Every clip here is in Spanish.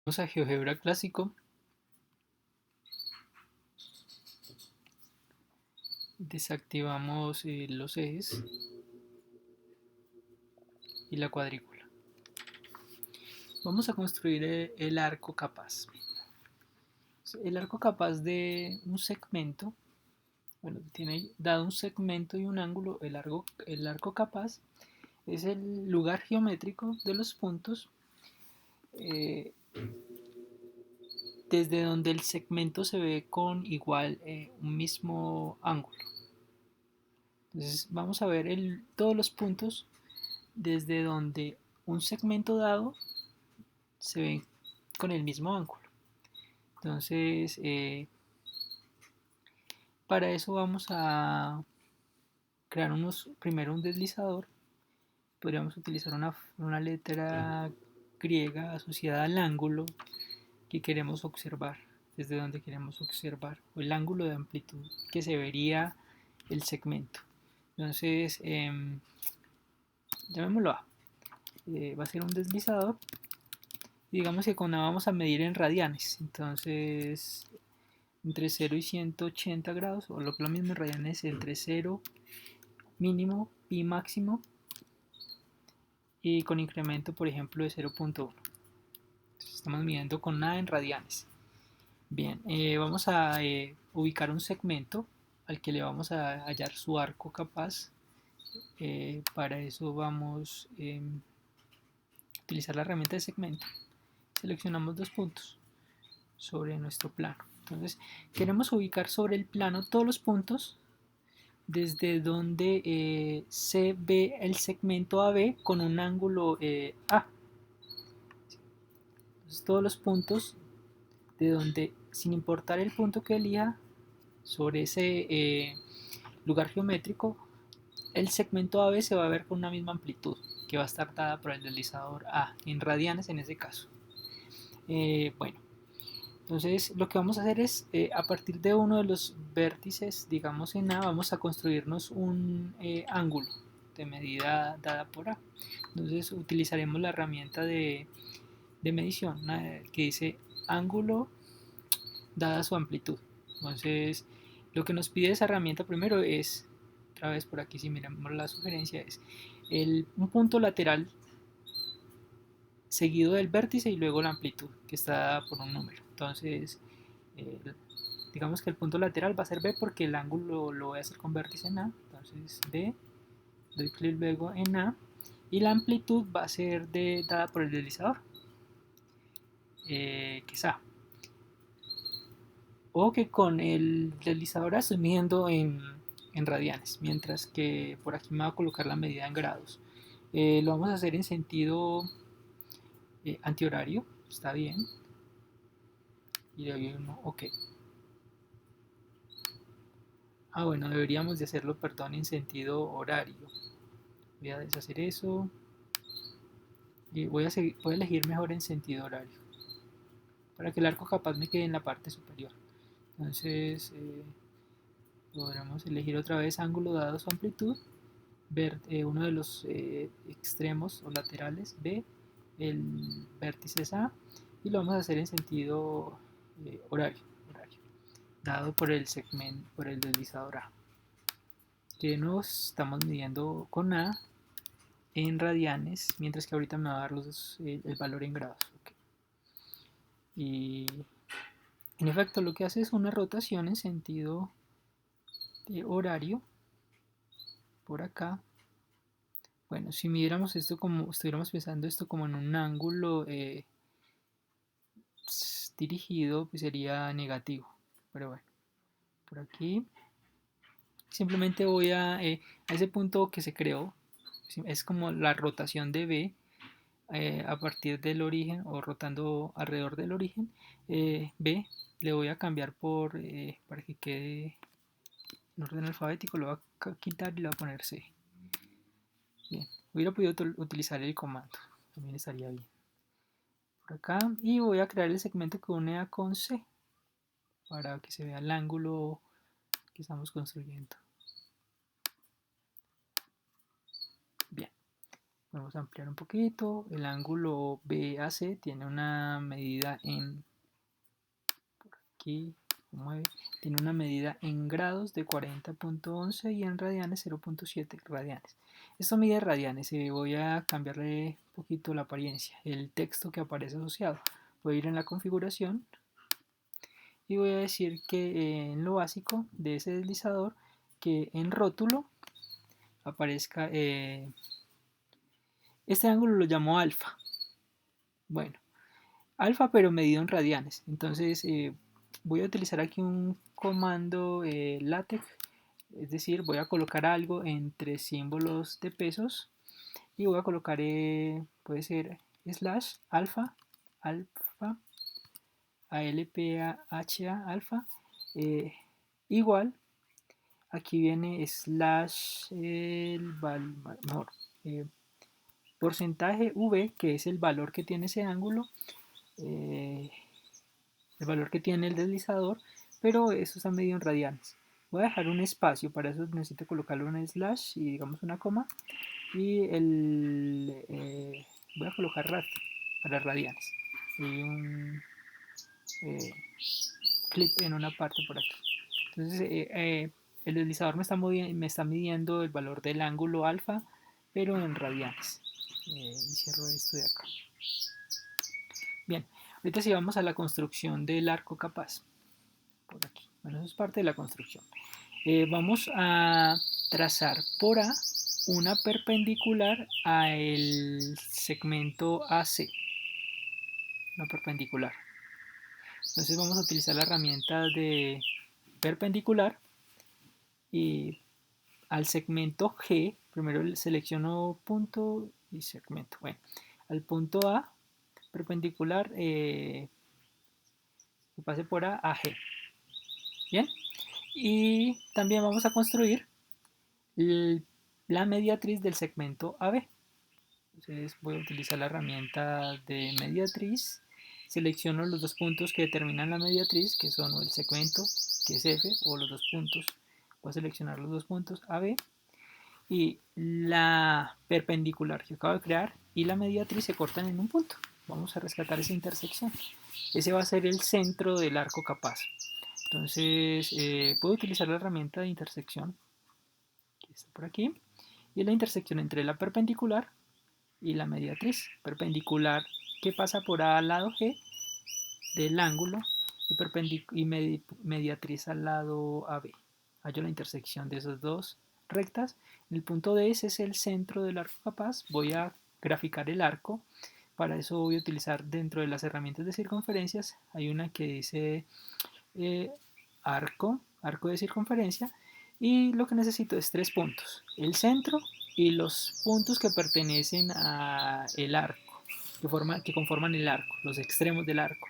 Vamos a GeoGebra clásico, desactivamos los ejes y la cuadrícula. Vamos a construir el arco capaz. El arco capaz de un segmento, bueno, tiene dado un segmento y un ángulo. El arco capaz es el lugar geométrico de los puntos eh, desde donde el segmento se ve con igual un mismo ángulo. Entonces vamos a ver todos los puntos desde donde un segmento dado se ve con el mismo ángulo. Entonces para eso vamos a crear primero un deslizador. Podríamos utilizar una letra griega asociada al ángulo que queremos observar, desde donde queremos observar, o el ángulo de amplitud que se vería el segmento. Entonces, llamémoslo A. Va a ser un deslizador. Digamos que con A vamos a medir en radianes. Entonces, entre 0 y 180 grados, o lo mismo en radianes, entre 0 mínimo y máximo, y con incremento, por ejemplo, de 0.1. Estamos midiendo con A en radianes. Bien, vamos a ubicar un segmento al que le vamos a hallar su arco capaz. Para eso vamos a utilizar la herramienta de segmento. Seleccionamos dos puntos sobre nuestro plano. Entonces queremos ubicar sobre el plano todos los puntos desde donde se ve el segmento AB con un ángulo A. Entonces, todos los puntos de donde, sin importar el punto que elija sobre ese lugar geométrico, el segmento AB se va a ver con una misma amplitud que va a estar dada por el deslizador A, en radianes en ese caso. Bueno, entonces lo que vamos a hacer es, a partir de uno de los vértices, digamos en A, vamos a construirnos un ángulo de medida dada por A. Entonces utilizaremos la herramienta de medición que dice ángulo dada su amplitud. Entonces lo que nos pide esa herramienta primero es, otra vez por aquí si miramos la sugerencia, es un punto lateral seguido del vértice y luego la amplitud que está dada por un número. Entonces eh, digamos que el punto lateral va a ser B porque el ángulo lo voy a hacer con vértice en A. Entonces B, doy clic luego en A, y la amplitud va a ser dada por el deslizador, que es A. O que con el deslizador estoy midiendo en radianes, mientras que por aquí me va a colocar la medida en grados. Lo vamos a hacer en sentido antihorario, está bien, y le doy un OK. Bueno, deberíamos de hacerlo, perdón, en sentido horario. Voy a deshacer eso y voy a elegir mejor en sentido horario para que el arco capaz me quede en la parte superior. Entonces podremos elegir otra vez ángulo dado su amplitud, ver uno de los extremos o laterales B, el vértice es A, y lo vamos a hacer en sentido horario, dado por el segmento, por el deslizador A, que nos estamos midiendo con A en radianes, mientras que ahorita me va a dar el valor en grados. Okay. Y en efecto lo que hace es una rotación en sentido de horario por acá. Bueno, si midiéramos esto como, estuviéramos pensando esto como en un ángulo dirigido, pues sería negativo. Pero bueno, por aquí simplemente voy a ese punto que se creó, es como la rotación de B a partir del origen o rotando alrededor del origen. B le voy a cambiar para que quede en orden alfabético, lo voy a quitar y lo voy a poner C. Bien, hubiera podido utilizar el comando, también estaría bien. Por acá, y voy a crear el segmento que une A con C para que se vea el ángulo que estamos construyendo. Bien, Vamos a ampliar un poquito. El ángulo BAC tiene una medida en, aquí, mueve, tiene una medida en grados de 40.11 y en radianes 0.7 radianes. Esto mide radianes y voy a cambiarle un poquito la apariencia, el texto que aparece asociado. Voy a ir en la configuración y voy a decir que en lo básico de ese deslizador, que en rótulo aparezca este ángulo, lo llamo alfa. Bueno, alfa pero medido en radianes. Entonces voy a utilizar aquí un comando LaTeX, es decir, voy a colocar algo entre símbolos de pesos y voy a colocar, puede ser slash alfa, alfa, alpha, alfa, igual, aquí viene slash, mejor, eh, porcentaje V, que es el valor que tiene ese ángulo, eh, el valor que tiene el deslizador, pero eso está medido en radianes. Voy a dejar un espacio, para eso necesito colocarle una slash y digamos una coma, y voy a colocar rad para radianes y un eh, clip en una parte por aquí. Entonces el deslizador me está midiendo el valor del ángulo alfa, pero en radianes. Y cierro esto de acá. Bien, ahorita sí vamos a la construcción del arco capaz. Por aquí. Bueno, eso es parte de la construcción. Vamos a trazar por A una perpendicular a el segmento AC. Una perpendicular. Entonces vamos a utilizar la herramienta de perpendicular y al segmento G, primero selecciono punto y segmento. Bueno, al punto A perpendicular que pase por A a G. Bien, y también vamos a construir la mediatriz del segmento AB. Entonces voy a utilizar la herramienta de mediatriz, selecciono los dos puntos que determinan la mediatriz, que son el segmento, que es F, o los dos puntos, voy a seleccionar los dos puntos AB, y la perpendicular que acabo de crear y la mediatriz se cortan en un punto. Vamos a rescatar esa intersección. Ese va a ser el centro del arco capaz. Entonces puedo utilizar la herramienta de intersección, que está por aquí, y la intersección entre la perpendicular y la mediatriz. Perpendicular que pasa por A al lado G del ángulo y mediatriz al lado AB. Hallo la intersección de esas dos rectas. El punto D es el centro del arco capaz. Voy a graficar el arco. Para eso voy a utilizar dentro de las herramientas de circunferencias. Hay una que dice arco de circunferencia. Y lo que necesito es tres puntos. El centro y los puntos que pertenecen al arco, que conforman el arco, los extremos del arco.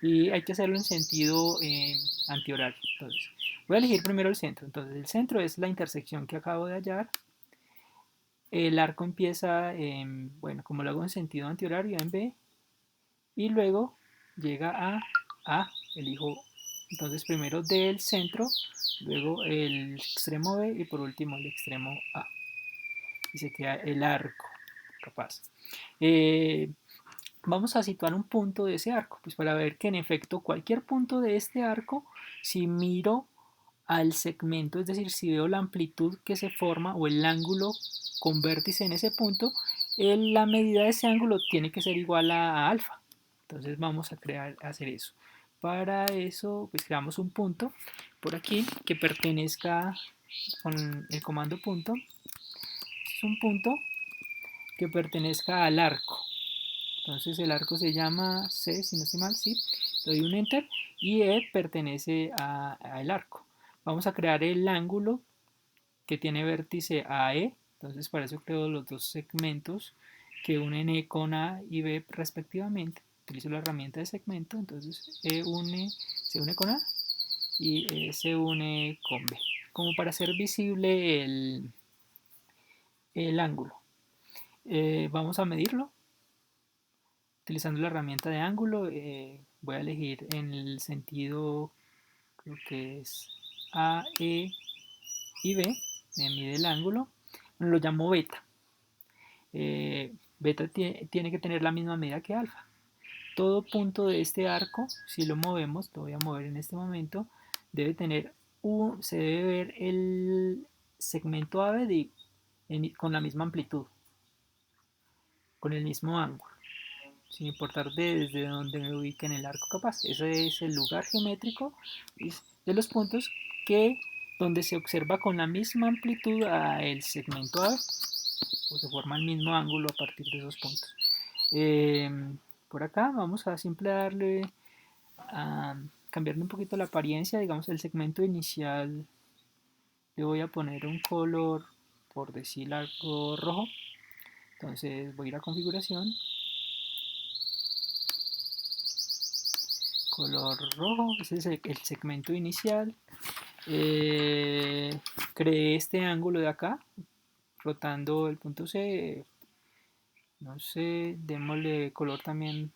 Y hay que hacerlo en sentido antihorario. Entonces, voy a elegir primero el centro. Entonces, el centro es la intersección que acabo de hallar. El arco empieza, bueno, como lo hago en sentido antihorario, en B, y luego llega a A, elijo entonces primero del centro, luego el extremo B y por último el extremo A. Y se queda el arco capaz. Vamos a situar un punto de ese arco, pues para ver que en efecto cualquier punto de este arco, si miro al segmento, es decir, si veo la amplitud que se forma o el ángulo con vértice en ese punto, la medida de ese ángulo tiene que ser igual a alfa. Entonces vamos a hacer eso. Para eso, pues creamos un punto por aquí que pertenezca con el comando punto. Es un punto que pertenezca al arco. Entonces el arco se llama C, si no estoy mal, sí. Le doy un enter y E pertenece al arco. Vamos a crear el ángulo que tiene vértice AE. Entonces para eso creo los dos segmentos que unen E con A y B respectivamente. Utilizo la herramienta de segmento. Entonces se une con A y E se une con B. Como para hacer visible el ángulo. Vamos a medirlo. Utilizando la herramienta de ángulo, voy a elegir en el sentido, creo que es A, E y B, me mide el ángulo, lo llamo beta. beta tiene que tener la misma medida que alfa. Todo punto de este arco, si lo movemos, lo voy a mover en este momento, debe tener se debe ver el segmento AB con la misma amplitud, con el mismo ángulo, sin importar desde donde me ubique en el arco capaz. Ese es el lugar geométrico de los puntos donde se observa con la misma amplitud a el segmento AB, o se forma el mismo ángulo a partir de esos puntos. Por acá vamos a siempre a cambiarle un poquito la apariencia. Digamos, el segmento inicial le voy a poner un color, por decir algo, rojo. Entonces voy a ir a configuración, color rojo, ese es el segmento inicial. Creé este ángulo de acá, rotando el punto C. No sé, démosle color también,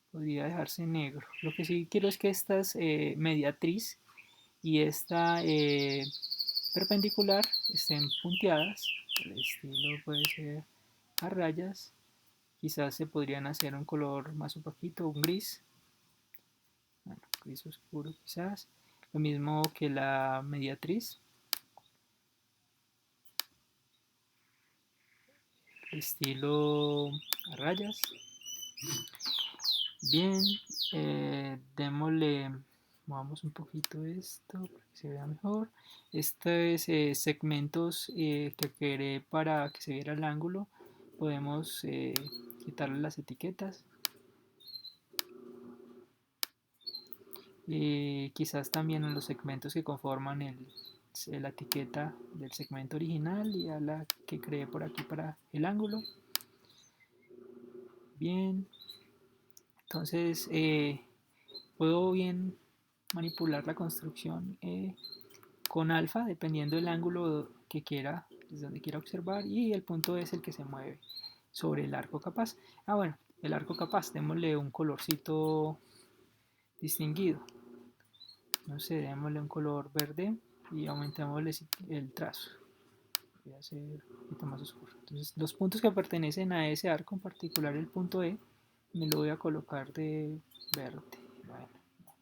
podría dejarse negro. Lo que sí quiero es que esta mediatriz y esta perpendicular estén punteadas. El estilo puede ser a rayas. Quizás se podrían hacer un color más opaquito, un gris. Bueno, gris oscuro quizás. Lo mismo que la mediatriz. Estilo a rayas. Bien, démosle, movamos un poquito esto para que se vea mejor. Estos segmentos que creé para que se viera el ángulo, podemos quitarle las etiquetas. Quizás también en los segmentos que conforman la etiqueta del segmento original y a la que creé por aquí para el ángulo. Bien, entonces puedo bien manipular la construcción con alfa dependiendo del ángulo que quiera, desde donde quiera observar, y el punto es el que se mueve sobre el arco capaz. Bueno, el arco capaz, démosle un colorcito distinguido. No sé, démosle un color verde y aumentémosle el trazo. Voy a hacer un poquito más oscuro. Entonces, los puntos que pertenecen a ese arco, en particular el punto E, me lo voy a colocar de verde. Bueno,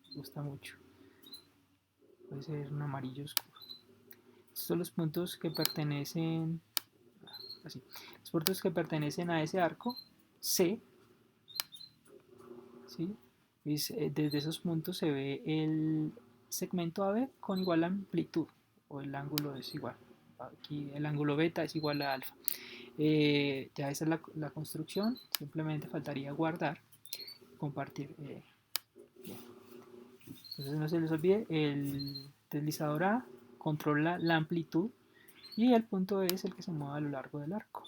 me gusta mucho. Puede ser un amarillo oscuro. Estos son los puntos que pertenecen así. Los puntos que pertenecen a ese arco C, ¿sí? Desde esos puntos se ve el segmento AB con igual amplitud, o el ángulo es igual. Aquí el ángulo beta es igual a alfa. Ya esa es la construcción, simplemente faltaría guardar, compartir. Entonces no se les olvide, el deslizador A controla la amplitud y el punto E es el que se mueve a lo largo del arco.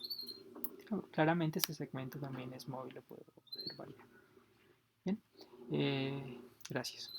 Claramente este segmento también es móvil, lo puedo hacer variar. Bien, gracias.